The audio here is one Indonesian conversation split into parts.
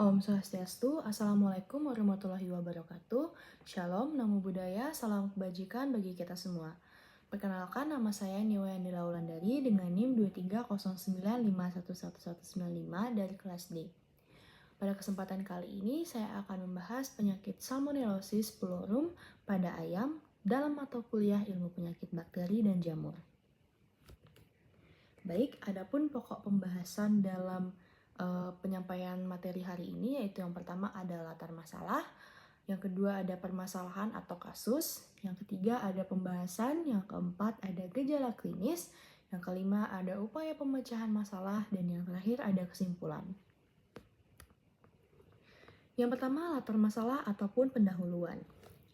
Om Swastiastu, Assalamualaikum warahmatullahi wabarakatuh. Shalom, namo buddhaya, salam kebajikan bagi kita semua. Perkenalkan, nama saya Niwayani Laulandari dengan NIM 23095111195 dari kelas D. Pada kesempatan kali ini, saya akan membahas penyakit Salmonellosis pullorum pada ayam dalam mata kuliah ilmu penyakit bakteri dan jamur. Baik, adapun pokok pembahasan dalam penyampaian materi hari ini yaitu yang pertama ada latar masalah, yang kedua ada permasalahan atau kasus, yang ketiga ada pembahasan, yang keempat ada gejala klinis, yang kelima ada upaya pemecahan masalah, dan yang terakhir ada kesimpulan. Yang pertama latar masalah ataupun pendahuluan.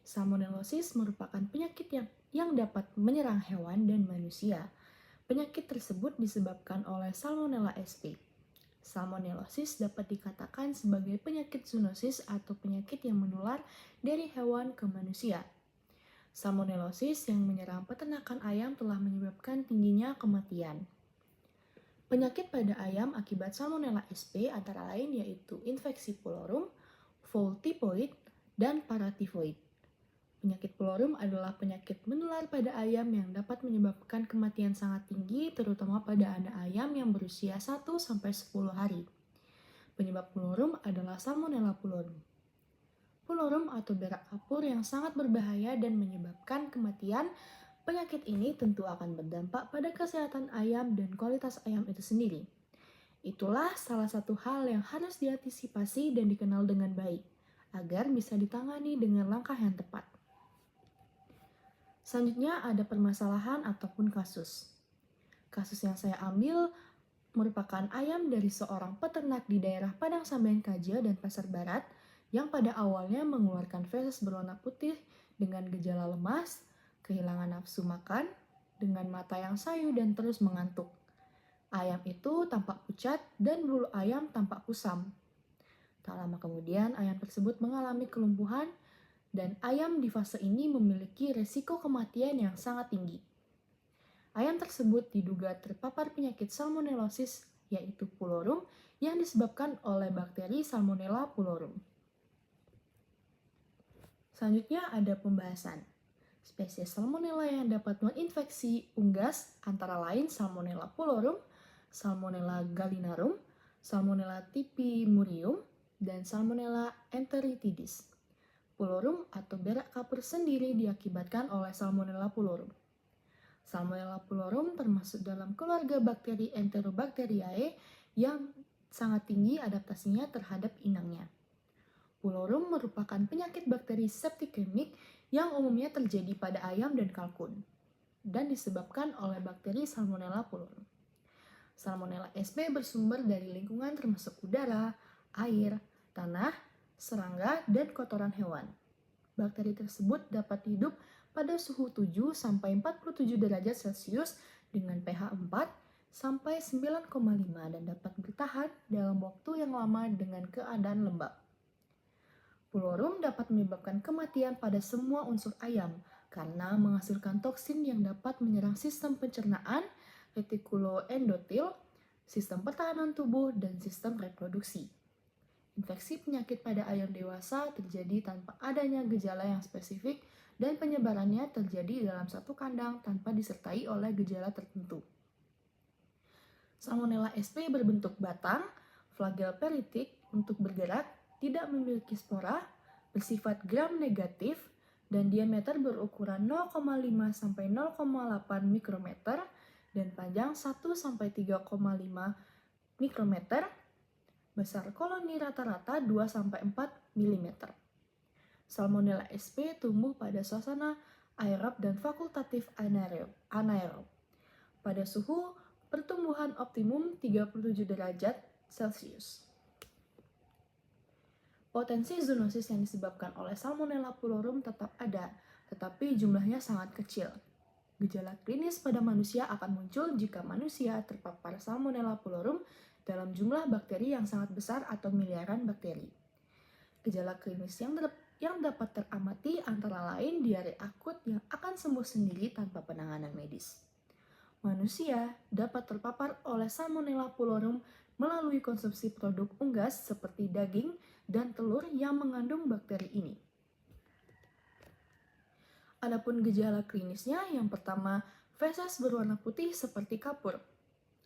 Salmonellosis merupakan penyakit yang dapat menyerang hewan dan manusia. Penyakit tersebut disebabkan oleh Salmonella sp. Salmonellosis dapat dikatakan sebagai penyakit zoonosis atau penyakit yang menular dari hewan ke manusia. Salmonellosis yang menyerang peternakan ayam telah menyebabkan tingginya kematian. Penyakit pada ayam akibat Salmonella sp antara lain yaitu infeksi pullorum, fowl typhoid, dan paratifoid. Penyakit pullorum adalah penyakit menular pada ayam yang dapat menyebabkan kematian sangat tinggi, terutama pada anak ayam yang berusia 1-10 hari. Penyebab pullorum adalah Salmonella pullorum. Pullorum atau berak kapur yang sangat berbahaya dan menyebabkan kematian. Penyakit ini tentu akan berdampak pada kesehatan ayam dan kualitas ayam itu sendiri. Itulah salah satu hal yang harus diantisipasi dan dikenal dengan baik, agar bisa ditangani dengan langkah yang tepat. Selanjutnya ada permasalahan ataupun kasus. Kasus yang saya ambil merupakan ayam dari seorang peternak di daerah Padang Sambayan Kaja dan Pasar Barat yang pada awalnya mengeluarkan feses berwarna putih dengan gejala lemas, kehilangan nafsu makan, dengan mata yang sayu dan terus mengantuk. Ayam itu tampak pucat dan bulu ayam tampak kusam. Tak lama kemudian ayam tersebut mengalami kelumpuhan dan ayam di fase ini memiliki resiko kematian yang sangat tinggi. Ayam tersebut diduga terpapar penyakit Salmonellosis yaitu pullorum yang disebabkan oleh bakteri Salmonella pullorum. Selanjutnya ada pembahasan. Spesies Salmonella yang dapat menginfeksi unggas antara lain Salmonella pullorum, Salmonella gallinarum, Salmonella typhimurium, dan Salmonella enteritidis. Pullorum atau berak kapur sendiri diakibatkan oleh Salmonella pullorum. Salmonella pullorum termasuk dalam keluarga bakteri Enterobacteriaceae yang sangat tinggi adaptasinya terhadap inangnya. Pullorum merupakan penyakit bakteri septikemik yang umumnya terjadi pada ayam dan kalkun dan disebabkan oleh bakteri Salmonella pullorum. Salmonella sp bersumber dari lingkungan termasuk udara, air, tanah, serangga, dan kotoran hewan. Bakteri tersebut dapat hidup pada suhu 7-47 derajat Celcius dengan pH 4-9,5 dan dapat bertahan dalam waktu yang lama dengan keadaan lembab. Pullorum dapat menyebabkan kematian pada semua unsur ayam karena menghasilkan toksin yang dapat menyerang sistem pencernaan, retikuloendotil, sistem pertahanan tubuh, dan sistem reproduksi. Infeksi penyakit pada ayam dewasa terjadi tanpa adanya gejala yang spesifik dan penyebarannya terjadi dalam satu kandang tanpa disertai oleh gejala tertentu. Salmonella sp berbentuk batang, flagel peritik untuk bergerak, tidak memiliki spora, bersifat gram negatif, dan diameter berukuran 0,5-0,8 mikrometer dan panjang 1-3,5 mikrometer, besar koloni rata-rata 2-4 mm. Salmonella sp tumbuh pada suasana aerob dan fakultatif anaerob. Pada suhu pertumbuhan optimum 37 derajat Celcius. Potensi zoonosis yang disebabkan oleh Salmonella pullorum tetap ada, tetapi jumlahnya sangat kecil. Gejala klinis pada manusia akan muncul jika manusia terpapar Salmonella pullorum dalam jumlah bakteri yang sangat besar atau miliaran bakteri. Gejala klinis yang dapat teramati antara lain diare akut yang akan sembuh sendiri tanpa penanganan medis. Manusia dapat terpapar oleh Salmonella pullorum melalui konsumsi produk unggas seperti daging dan telur yang mengandung bakteri ini. Adapun gejala klinisnya, yang pertama, feses berwarna putih seperti kapur.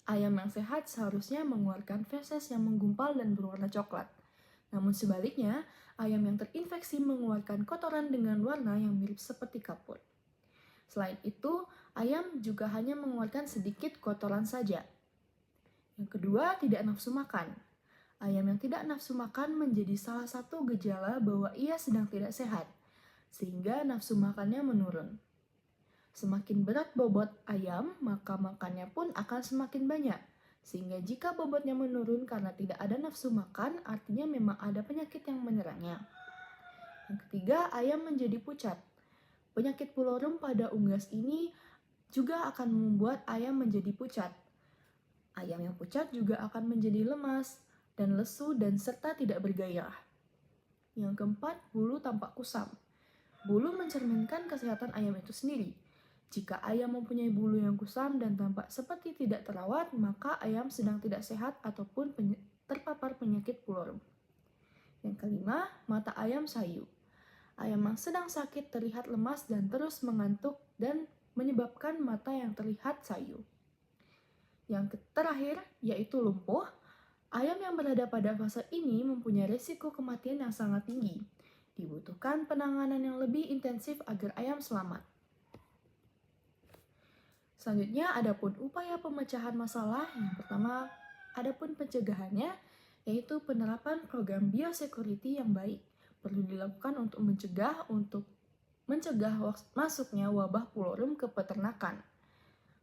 Ayam yang sehat seharusnya mengeluarkan feses yang menggumpal dan berwarna coklat. Namun sebaliknya, ayam yang terinfeksi mengeluarkan kotoran dengan warna yang mirip seperti kapur. Selain itu, ayam juga hanya mengeluarkan sedikit kotoran saja. Yang kedua, tidak nafsu makan. Ayam yang tidak nafsu makan menjadi salah satu gejala bahwa ia sedang tidak sehat, sehingga nafsu makannya menurun. Semakin berat bobot ayam, maka makannya pun akan semakin banyak. Sehingga jika bobotnya menurun karena tidak ada nafsu makan, artinya memang ada penyakit yang menyerangnya. Yang ketiga, ayam menjadi pucat. Penyakit pulorum pada unggas ini juga akan membuat ayam menjadi pucat. Ayam yang pucat juga akan menjadi lemas dan lesu dan serta tidak bergairah. Yang keempat, bulu tampak kusam. Bulu mencerminkan kesehatan ayam itu sendiri. Jika ayam mempunyai bulu yang kusam dan tampak seperti tidak terawat, maka ayam sedang tidak sehat ataupun terpapar penyakit pulorum. Yang kelima, mata ayam sayu. Ayam yang sedang sakit terlihat lemas dan terus mengantuk dan menyebabkan mata yang terlihat sayu. Yang terakhir, yaitu lumpuh. Ayam yang berada pada fase ini mempunyai risiko kematian yang sangat tinggi. Dibutuhkan penanganan yang lebih intensif agar ayam selamat. Selanjutnya, adapun upaya pemecahan masalah. Yang pertama, adapun pencegahannya, yaitu penerapan program biosecurity yang baik. Perlu dilakukan untuk mencegah masuknya wabah pulorum ke peternakan.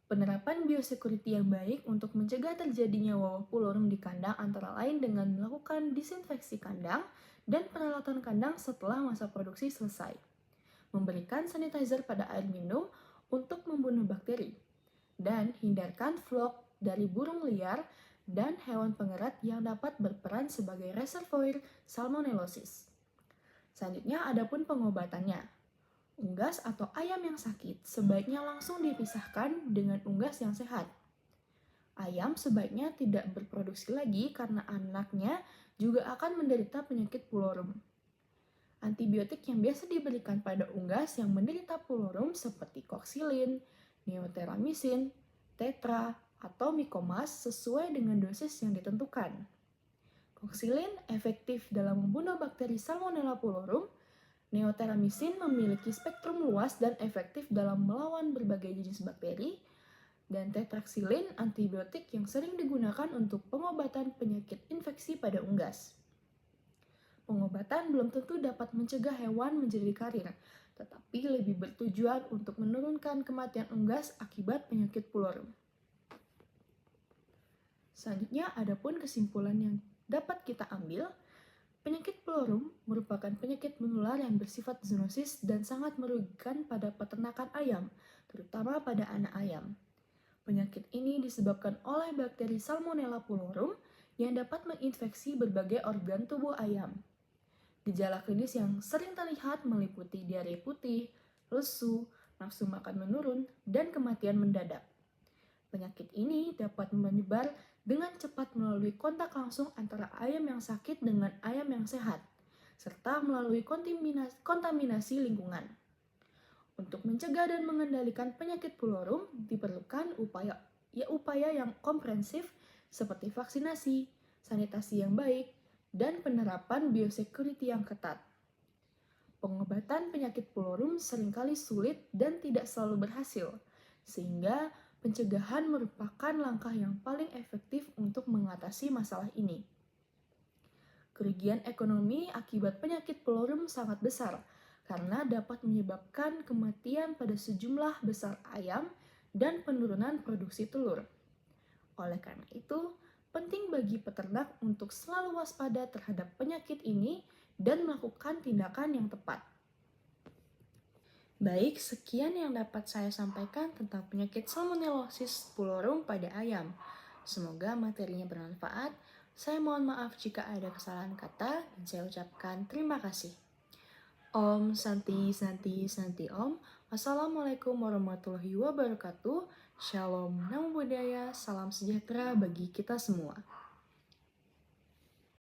Penerapan biosecurity yang baik untuk mencegah terjadinya wabah pulorum di kandang antara lain dengan melakukan disinfeksi kandang dan peralatan kandang setelah masa produksi selesai. Memberikan sanitizer pada air minum untuk membunuh bakteri. Dan hindarkan flock dari burung liar dan hewan pengerat yang dapat berperan sebagai reservoir salmonellosis. Selanjutnya, adapun pengobatannya. Unggas atau ayam yang sakit sebaiknya langsung dipisahkan dengan unggas yang sehat. Ayam sebaiknya tidak berproduksi lagi karena anaknya juga akan menderita penyakit pulorum. Antibiotik yang biasa diberikan pada unggas yang menderita pulorum seperti koksilin, neoteramisin, tetra, atau mikomas sesuai dengan dosis yang ditentukan. Koksilin efektif dalam membunuh bakteri Salmonella pulorum. Neoteramisin memiliki spektrum luas dan efektif dalam melawan berbagai jenis bakteri. Dan tetraxilin antibiotik yang sering digunakan untuk pengobatan penyakit infeksi pada unggas. Pengobatan belum tentu dapat mencegah hewan menjadi karir, tetapi lebih bertujuan untuk menurunkan kematian unggas akibat penyakit pulorum. Selanjutnya, adapun kesimpulan yang dapat kita ambil, penyakit pulorum merupakan penyakit menular yang bersifat zoonosis dan sangat merugikan pada peternakan ayam, terutama pada anak ayam. Penyakit ini disebabkan oleh bakteri Salmonella pulorum yang dapat menginfeksi berbagai organ tubuh ayam. Gejala klinis yang sering terlihat meliputi diare putih, lesu, nafsu makan menurun, dan kematian mendadak. Penyakit ini dapat menyebar dengan cepat melalui kontak langsung antara ayam yang sakit dengan ayam yang sehat, serta melalui kontaminasi lingkungan. Untuk mencegah dan mengendalikan penyakit pulorum, diperlukan upaya yang komprehensif seperti vaksinasi, sanitasi yang baik, dan penerapan biosecurity yang ketat. Pengobatan penyakit pulorum seringkali sulit dan tidak selalu berhasil, sehingga pencegahan merupakan langkah yang paling efektif untuk mengatasi masalah ini. Kerugian ekonomi akibat penyakit pulorum sangat besar, karena dapat menyebabkan kematian pada sejumlah besar ayam dan penurunan produksi telur. Oleh karena itu, penting bagi peternak untuk selalu waspada terhadap penyakit ini dan melakukan tindakan yang tepat. Baik, sekian yang dapat saya sampaikan tentang penyakit salmonellosis pulorum pada ayam. Semoga materinya bermanfaat. Saya mohon maaf jika ada kesalahan kata dan saya ucapkan terima kasih. Om Santi Santi Santi Om. Wassalamualaikum warahmatullahi wabarakatuh. Shalom, namo buddhaya, salam sejahtera bagi kita semua.